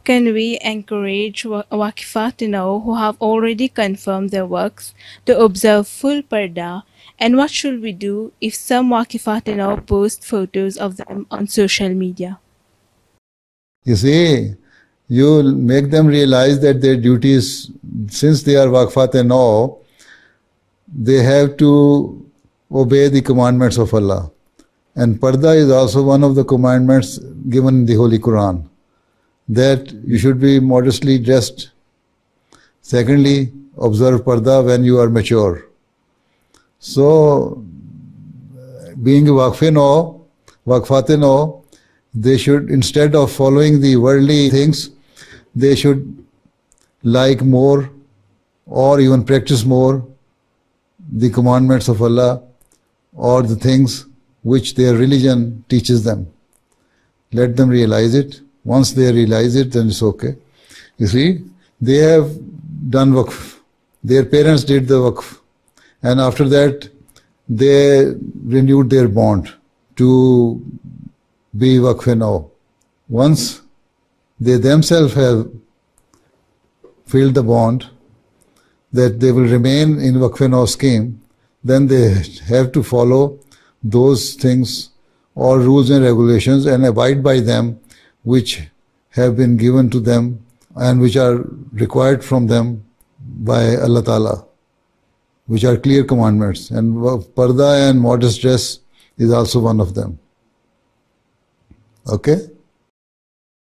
can we encourage waqfate who have already confirmed their works to observe full parda? And what should we do if some waqfate post photos of them on social media? You see, you make them realize that their duties, since they are waqfate now, they have to obey the commandments of Allah. And parda is also one of the commandments given in the Holy Quran, that you should be modestly dressed. Secondly, observe parda when you are mature. So, being waqfate now, they should, instead of following the worldly things, they should like more or even practice more the commandments of Allah or the things which their religion teaches them. Let them realize it. Once they realize it, then it's okay. You see, they have done waqf. Their parents did the waqf. And after that, they renewed their bond to be waqf now. Once they themselves have filled the bond that they will remain in waqf now scheme, then they have to follow those things or rules and regulations and abide by them which have been given to them and which are required from them by Allah Ta'ala, which are clear commandments. And parda and modest dress is also one of them. Okay?